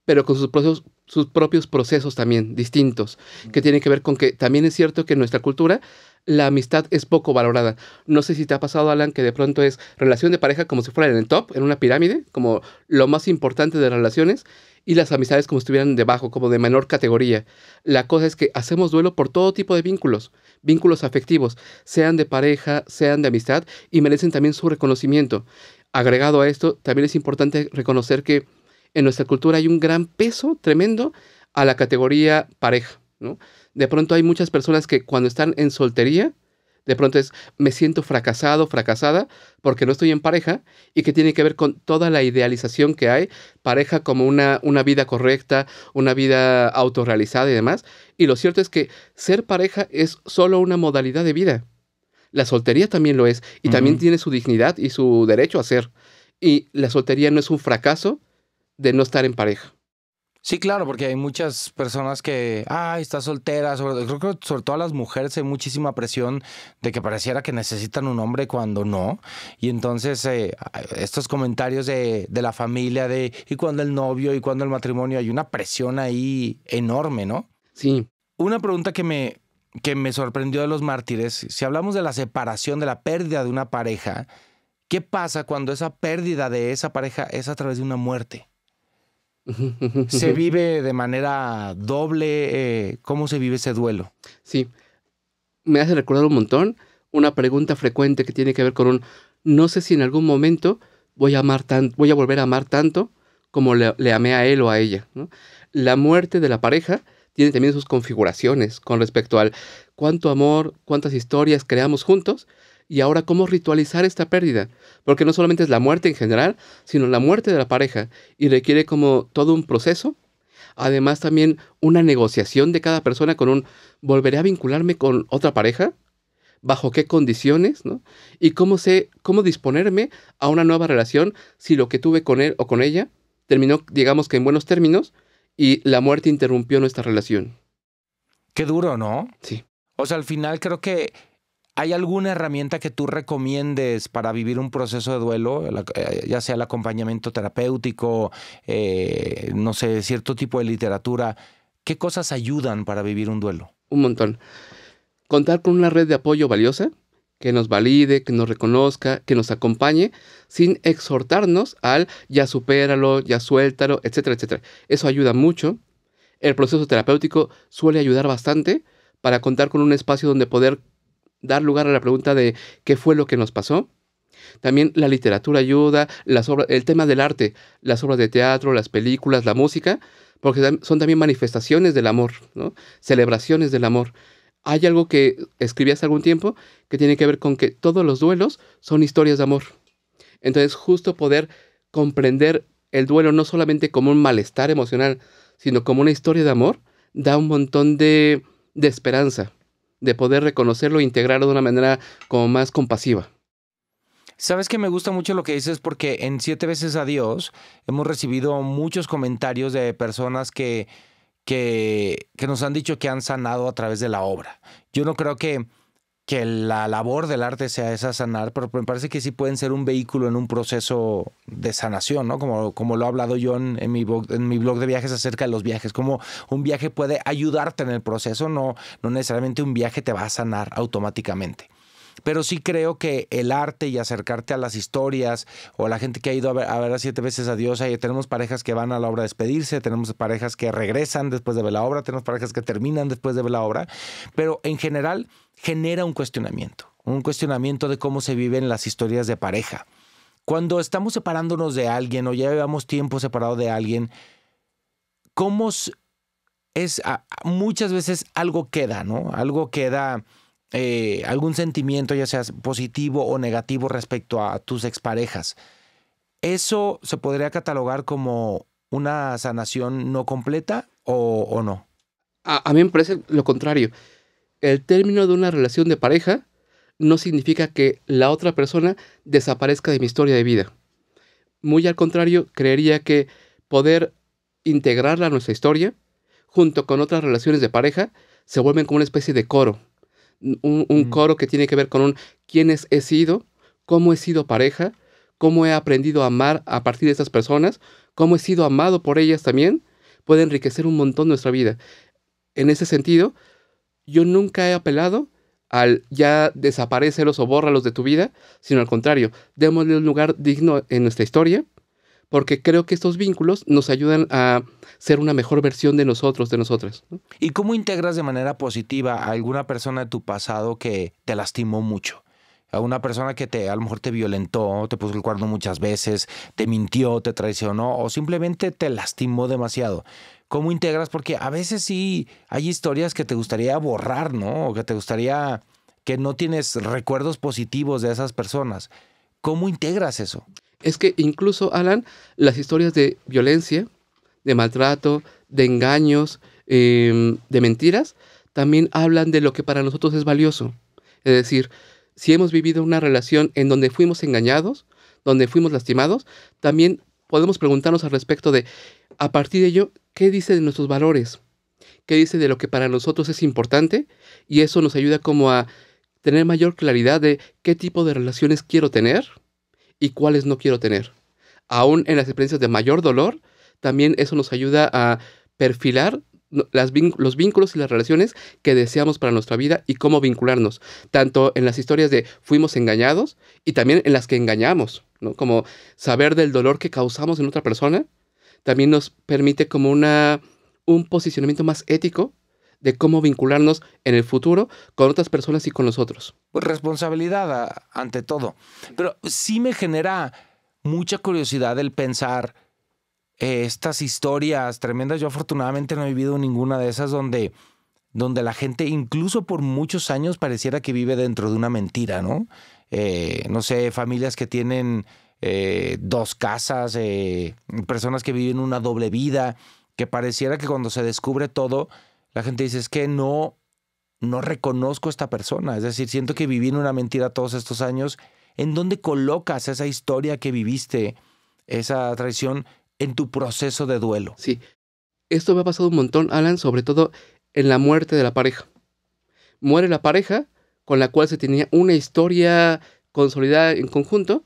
pero con sus propios procesos también distintos, que tienen que ver con que también es cierto que en nuestra cultura la amistad es poco valorada. No sé si te ha pasado, Alan, que de pronto es relación de pareja como si fuera en el top, en una pirámide, como lo más importante de las relaciones, y las amistades como si estuvieran debajo, como de menor categoría. La cosa es que hacemos duelo por todo tipo de vínculos afectivos, sean de pareja, sean de amistad, y merecen también su reconocimiento. Agregado a esto, también es importante reconocer que en nuestra cultura hay un gran peso tremendo a la categoría pareja, ¿no? De pronto hay muchas personas que cuando están en soltería, de pronto me siento fracasado, fracasada, porque no estoy en pareja, y que tiene que ver con toda la idealización que hay, pareja como una vida correcta, una vida autorrealizada y demás. Y lo cierto es que ser pareja es solo una modalidad de vida. La soltería también lo es, y también tiene su dignidad y su derecho a ser. Y la soltería no es un fracaso de no estar en pareja. Sí, claro, porque hay muchas personas que, está soltera, creo que sobre todo a las mujeres hay muchísima presión de que pareciera que necesitan un hombre cuando no. Y entonces estos comentarios de la familia, y cuando el novio, y cuando el matrimonio, hay una presión ahí enorme, ¿no? Sí. Una pregunta que me sorprendió de los mártires, si hablamos de la separación, de la pérdida de una pareja, ¿qué pasa cuando esa pérdida de esa pareja es a través de una muerte? ¿Se vive de manera doble? ¿Cómo se vive ese duelo? Sí, me hace recordar un montón una pregunta frecuente que tiene que ver con no sé si en algún momento voy a volver a amar tanto como le amé a él o a ella, ¿no? La muerte de la pareja tiene también sus configuraciones con respecto al cuánto amor, cuántas historias creamos juntos, y ahora cómo ritualizar esta pérdida, porque no solamente es la muerte en general, sino la muerte de la pareja, y requiere como todo un proceso, además también una negociación de cada persona ¿volveré a vincularme con otra pareja? ¿Bajo qué condiciones? ¿No? Y cómo disponerme a una nueva relación si lo que tuve con él o con ella terminó, digamos que en buenos términos, y la muerte interrumpió nuestra relación. Qué duro, ¿no? Sí. O sea, al final creo que ¿hay alguna herramienta que tú recomiendes para vivir un proceso de duelo? Ya sea el acompañamiento terapéutico, no sé, cierto tipo de literatura. ¿Qué cosas ayudan para vivir un duelo? Un montón. Contar con una red de apoyo valiosa, que nos valide, que nos reconozca, que nos acompañe, sin exhortarnos al ya supéralo, ya suéltalo, etcétera, etcétera. Eso ayuda mucho. El proceso terapéutico suele ayudar bastante para contar con un espacio donde poder dar lugar a la pregunta de qué fue lo que nos pasó. También la literatura ayuda, el tema del arte, las obras de teatro, las películas, la música, porque son también manifestaciones del amor, ¿no? Celebraciones del amor. Hay algo que escribí hace algún tiempo que tiene que ver con que todos los duelos son historias de amor. Entonces, justo poder comprender el duelo no solamente como un malestar emocional, sino como una historia de amor, da un montón de esperanza, de poder reconocerlo e integrarlo de una manera como más compasiva. Sabes que me gusta mucho lo que dices porque en 7 veces a Dios hemos recibido muchos comentarios de personas que que nos han dicho que han sanado a través de la obra. Yo no creo que la labor del arte sea esa sanar, pero me parece que sí pueden ser un vehículo en un proceso de sanación, ¿no? Como lo he hablado yo en mi blog de viajes acerca de los viajes, como un viaje puede ayudarte en el proceso, no necesariamente un viaje te va a sanar automáticamente. Pero sí creo que el arte y acercarte a las historias o la gente que ha ido a ver a 7 veces a Dios, ahí tenemos parejas que van a la obra a despedirse, tenemos parejas que regresan después de ver la obra, tenemos parejas que terminan después de ver la obra, pero en general genera un cuestionamiento de cómo se viven las historias de pareja. Cuando estamos separándonos de alguien o ya llevamos tiempo separado de alguien, ¿cómo muchas veces algo queda, ¿no? Algo queda... algún sentimiento, ya sea positivo o negativo respecto a tus exparejas. ¿Eso se podría catalogar como una sanación no completa o no? A mí me parece lo contrario. El término de una relación de pareja no significa que la otra persona desaparezca de mi historia de vida. Muy al contrario, creería que poder integrarla a nuestra historia, junto con otras relaciones de pareja, se vuelven como una especie de coro. Un coro que tiene que ver con quiénes he sido, cómo he sido pareja, cómo he aprendido a amar a partir de estas personas, cómo he sido amado por ellas también, puede enriquecer un montón nuestra vida. En ese sentido, yo nunca he apelado al ya desaparécelos o bórralos de tu vida, sino al contrario, démosle un lugar digno en nuestra historia, porque creo que estos vínculos nos ayudan a ser una mejor versión de nosotros, de nosotras, ¿no? ¿Y cómo integras de manera positiva a alguna persona de tu pasado que te lastimó mucho? A una persona que a lo mejor te violentó, te puso el cuerno muchas veces, te mintió, te traicionó o simplemente te lastimó demasiado. ¿Cómo integras? Porque a veces sí hay historias que te gustaría borrar, ¿no? O que te gustaría que no tienes recuerdos positivos de esas personas. ¿Cómo integras eso? Es que incluso, Alan, las historias de violencia, de maltrato, de engaños, de mentiras, también hablan de lo que para nosotros es valioso. Es decir, si hemos vivido una relación en donde fuimos engañados, donde fuimos lastimados, también podemos preguntarnos al respecto de, a partir de ello, ¿qué dice de nuestros valores? ¿Qué dice de lo que para nosotros es importante? Y eso nos ayuda como a tener mayor claridad de qué tipo de relaciones quiero tener y cuáles no quiero tener. Aún en las experiencias de mayor dolor, también eso nos ayuda a perfilar los vínculos y las relaciones que deseamos para nuestra vida y cómo vincularnos, tanto en las historias de fuimos engañados y también en las que engañamos, ¿no? Como saber del dolor que causamos en otra persona, también nos permite como un posicionamiento más ético de cómo vincularnos en el futuro con otras personas y con nosotros. Pues responsabilidad ante todo. Pero sí me genera mucha curiosidad el pensar estas historias tremendas. Yo afortunadamente no he vivido ninguna de esas donde la gente, incluso por muchos años, pareciera que vive dentro de una mentira, ¿no? No sé, familias que tienen 2 casas, personas que viven una doble vida, que pareciera que cuando se descubre todo, la gente dice, es que no reconozco a esta persona. Es decir, siento que viví en una mentira todos estos años. ¿En dónde colocas esa historia que viviste, esa traición, en tu proceso de duelo? Sí, esto me ha pasado un montón, Alan, sobre todo en la muerte de la pareja. Muere la pareja con la cual se tenía una historia consolidada en conjunto,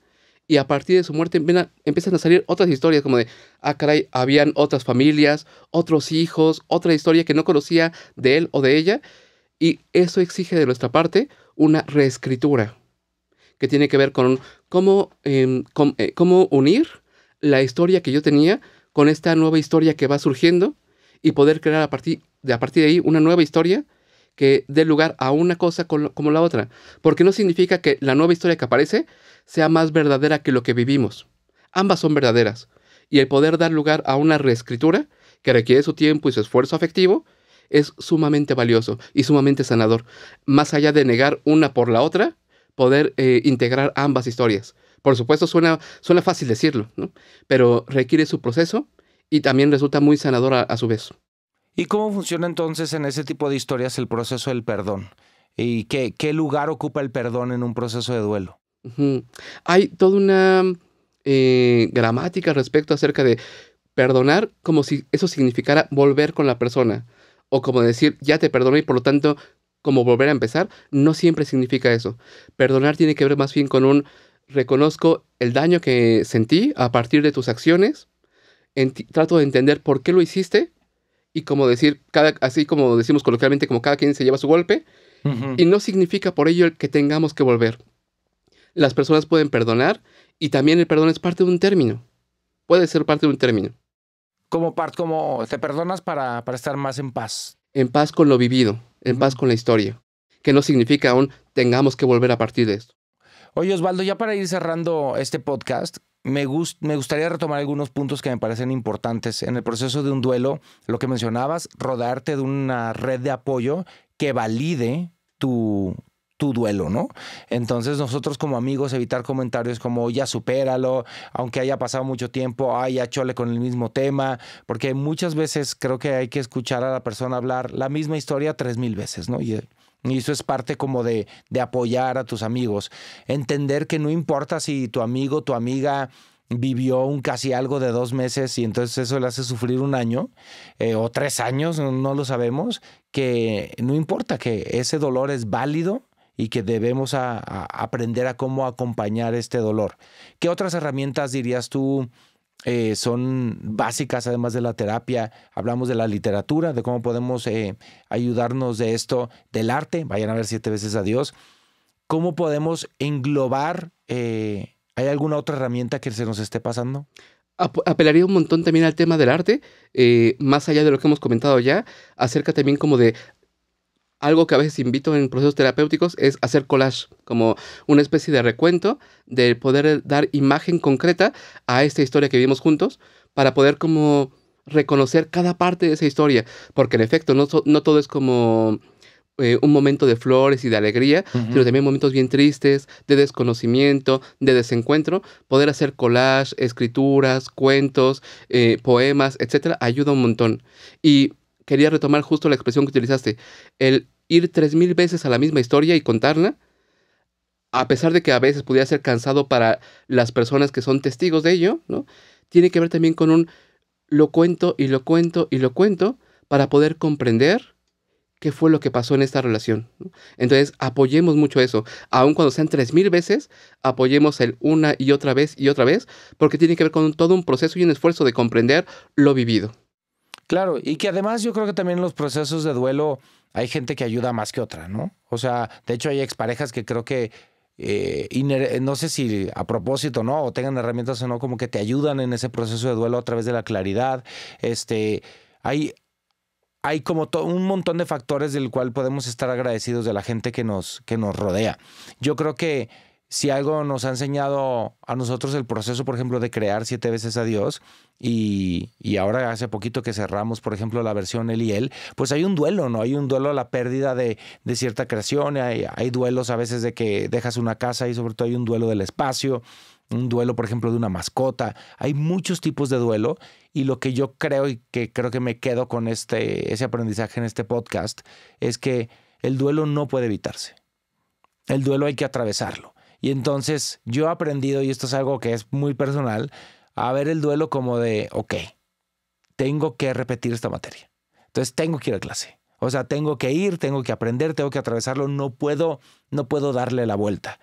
y a partir de su muerte empiezan a salir otras historias como de, caray, habían otras familias, otros hijos, otra historia que no conocía de él o de ella, y eso exige de nuestra parte una reescritura que tiene que ver con cómo unir la historia que yo tenía con esta nueva historia que va surgiendo y poder crear a partir de ahí una nueva historia que dé lugar a una cosa como la otra. Porque no significa que la nueva historia que aparece sea más verdadera que lo que vivimos. Ambas son verdaderas. Y el poder dar lugar a una reescritura que requiere su tiempo y su esfuerzo afectivo es sumamente valioso y sumamente sanador. Más allá de negar una por la otra, poder integrar ambas historias. Por supuesto, suena fácil decirlo, ¿no? Pero requiere su proceso y también resulta muy sanador a su vez. ¿Y cómo funciona entonces en ese tipo de historias el proceso del perdón? ¿Y qué lugar ocupa el perdón en un proceso de duelo? Uh-huh. Hay toda una gramática respecto acerca de perdonar como si eso significara volver con la persona. O como decir, ya te perdoné y por lo tanto, como volver a empezar, no siempre significa eso. Perdonar tiene que ver más bien con un reconozco el daño que sentí a partir de tus acciones, trato de entender por qué lo hiciste y como decir, así como decimos coloquialmente, como cada quien se lleva su golpe, y no significa por ello que tengamos que volver. Las personas pueden perdonar y también el perdón es parte de un término. Puede ser parte de un término. Como te perdonas para estar más en paz. En paz con lo vivido, en paz con la historia, que no significa aún tengamos que volver a partir de esto. Oye, Osvaldo, ya para ir cerrando este podcast, me gustaría retomar algunos puntos que me parecen importantes. En el proceso de un duelo, lo que mencionabas, rodearte de una red de apoyo que valide tu duelo, ¿no? Entonces nosotros como amigos evitar comentarios como ya supéralo, aunque haya pasado mucho tiempo, ya chole con el mismo tema, porque muchas veces creo que hay que escuchar a la persona hablar la misma historia 3,000 veces, ¿no? Y eso es parte como de apoyar a tus amigos. Entender que no importa si tu amigo, tu amiga vivió un casi algo de 2 meses y entonces eso le hace sufrir 1 año o 3 años, no lo sabemos, que no importa, que ese dolor es válido y que debemos aprender a cómo acompañar este dolor. ¿Qué otras herramientas dirías tú son básicas además de la terapia? Hablamos de la literatura, de cómo podemos ayudarnos de esto, del arte, vayan a ver 7 veces a Dios. ¿Cómo podemos englobar? ¿Hay alguna otra herramienta que se nos esté pasando? Apelaría un montón también al tema del arte, más allá de lo que hemos comentado ya, acerca también como de algo que a veces invito en procesos terapéuticos es hacer collage, como una especie de recuento de poder dar imagen concreta a esta historia que vivimos juntos para poder como reconocer cada parte de esa historia, porque en efecto no todo es como un momento de flores y de alegría, sino también momentos bien tristes, de desconocimiento, de desencuentro. Poder hacer collage, escrituras, cuentos, poemas, etcétera, ayuda un montón. Y quería retomar justo la expresión que utilizaste, el ir 3,000 veces a la misma historia y contarla, a pesar de que a veces pudiera ser cansado para las personas que son testigos de ello, ¿no? Tiene que ver también con un lo cuento y lo cuento y lo cuento para poder comprender qué fue lo que pasó en esta relación, ¿no? Entonces, apoyemos mucho eso. Aun cuando sean 3,000 veces, apoyemos el una y otra vez, porque tiene que ver con todo un proceso y un esfuerzo de comprender lo vivido. Claro, y que además yo creo que también en los procesos de duelo hay gente que ayuda más que otra, ¿no? O sea, de hecho hay exparejas que creo que, no sé si a propósito, ¿no? O tengan herramientas o no, como que te ayudan en ese proceso de duelo a través de la claridad. Hay como un montón de factores del cual podemos estar agradecidos de la gente que nos rodea. Yo creo que si algo nos ha enseñado a nosotros el proceso, por ejemplo, de crear 7 veces a Dios, y ahora hace poquito que cerramos, por ejemplo, la versión Él y Él, pues hay un duelo, ¿no? Hay un duelo a la pérdida de cierta creación, hay duelos a veces de que dejas una casa y sobre todo hay un duelo del espacio, un duelo, por ejemplo, de una mascota. Hay muchos tipos de duelo y lo que yo creo y que creo que me quedo con ese aprendizaje en este podcast es que el duelo no puede evitarse. El duelo hay que atravesarlo. Y entonces yo he aprendido, y esto es algo que es muy personal, a ver el duelo como de, ok, tengo que repetir esta materia. Entonces tengo que ir a clase. O sea, tengo que ir, tengo que aprender, tengo que atravesarlo. No puedo darle la vuelta.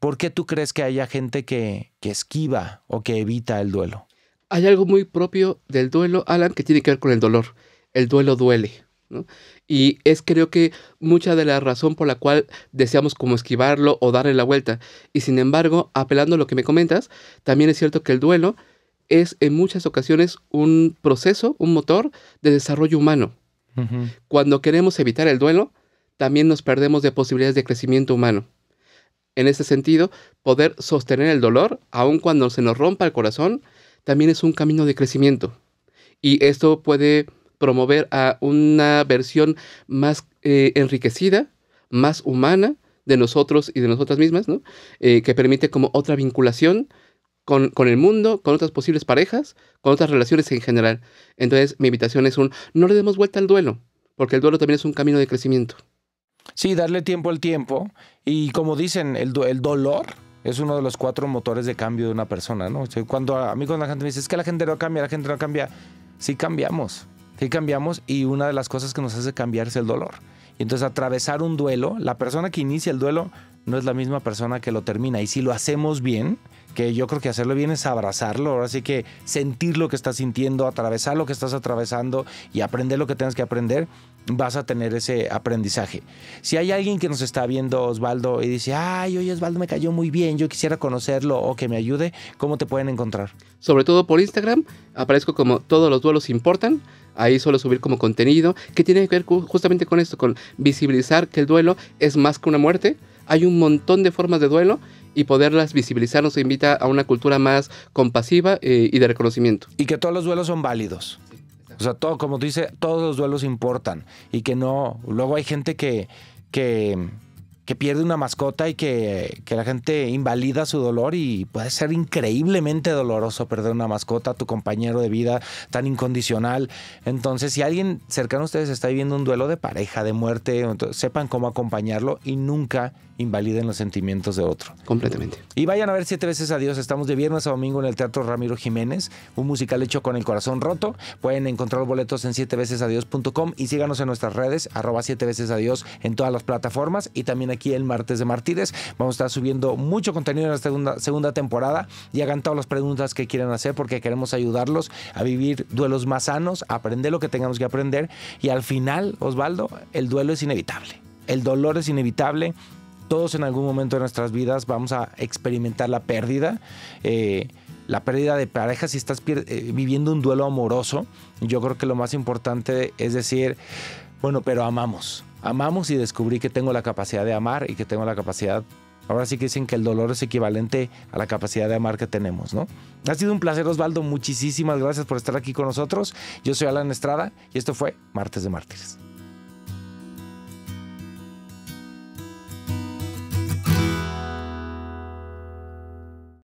¿Por qué tú crees que haya gente que esquiva o que evita el duelo? Hay algo muy propio del duelo, Alan, que tiene que ver con el dolor. El duelo duele, ¿no? Y es creo que mucha de la razón por la cual deseamos como esquivarlo o darle la vuelta. Y sin embargo, apelando a lo que me comentas, también es cierto que el duelo es en muchas ocasiones un proceso, un motor de desarrollo humano. Uh-huh. Cuando queremos evitar el duelo, también nos perdemos de posibilidades de crecimiento humano. En ese sentido, poder sostener el dolor, aun cuando se nos rompa el corazón, también es un camino de crecimiento. Y esto puede promover a una versión más enriquecida, más humana de nosotros y de nosotras mismas, ¿no? Que permite como otra vinculación con el mundo, con otras posibles parejas, con otras relaciones en general. Entonces, mi invitación es no le demos vuelta al duelo, porque el duelo también es un camino de crecimiento. Sí, darle tiempo al tiempo. Y como dicen, el dolor Es uno de los 4 motores de cambio de una persona, ¿no? O sea, cuando la gente me dice, es que la gente no cambia, sí cambiamos y una de las cosas que nos hace cambiar es el dolor. Y entonces atravesar un duelo, la persona que inicia el duelo no es la misma persona que lo termina. Y si lo hacemos bien, que yo creo que hacerlo bien es abrazarlo, ahora sí que sentir lo que estás sintiendo, atravesar lo que estás atravesando y aprender lo que tengas que aprender, vas a tener ese aprendizaje. Si hay alguien que nos está viendo, Osvaldo, y dice, ay, oye, Osvaldo me cayó muy bien, yo quisiera conocerlo o que me ayude, ¿cómo te pueden encontrar? Sobre todo por Instagram, aparezco como Todos los Duelos Importan. Ahí suelo subir como contenido que tiene que ver justamente con esto, con visibilizar que el duelo es más que una muerte. Hay un montón de formas de duelo y poderlas visibilizar nos invita a una cultura más compasiva y de reconocimiento. Y que todos los duelos son válidos. O sea, todo, como tú dices, todos los duelos importan. Y que no... Luego hay gente que pierde una mascota y que la gente invalida su dolor y puede ser increíblemente doloroso perder una mascota, tu compañero de vida tan incondicional. Entonces, si alguien cercano a ustedes está viviendo un duelo de pareja, de muerte, entonces, sepan cómo acompañarlo y nunca invaliden los sentimientos de otro. Completamente. Y vayan a ver 7 veces a Dios. Estamos de viernes a domingo en el Teatro Ramiro Jiménez, un musical hecho con el corazón roto. Pueden encontrar boletos en 7vecesadios.com y síganos en nuestras redes, @7vecesadios en todas las plataformas y también aquí el Martes de Mártires. Vamos a estar subiendo mucho contenido en la segunda temporada y hagan todas las preguntas que quieran hacer porque queremos ayudarlos a vivir duelos más sanos, a aprender lo que tengamos que aprender y al final, Osvaldo, el duelo es inevitable. El dolor es inevitable. Todos en algún momento de nuestras vidas vamos a experimentar la pérdida de pareja. Si estás viviendo un duelo amoroso, yo creo que lo más importante es decir, bueno, pero amamos y descubrí que tengo la capacidad de amar y que tengo la capacidad. Ahora sí que dicen que el dolor es equivalente a la capacidad de amar que tenemos, ¿no? Ha sido un placer, Osvaldo. Muchísimas gracias por estar aquí con nosotros. Yo soy Alan Estrada y esto fue Martes de Mártires.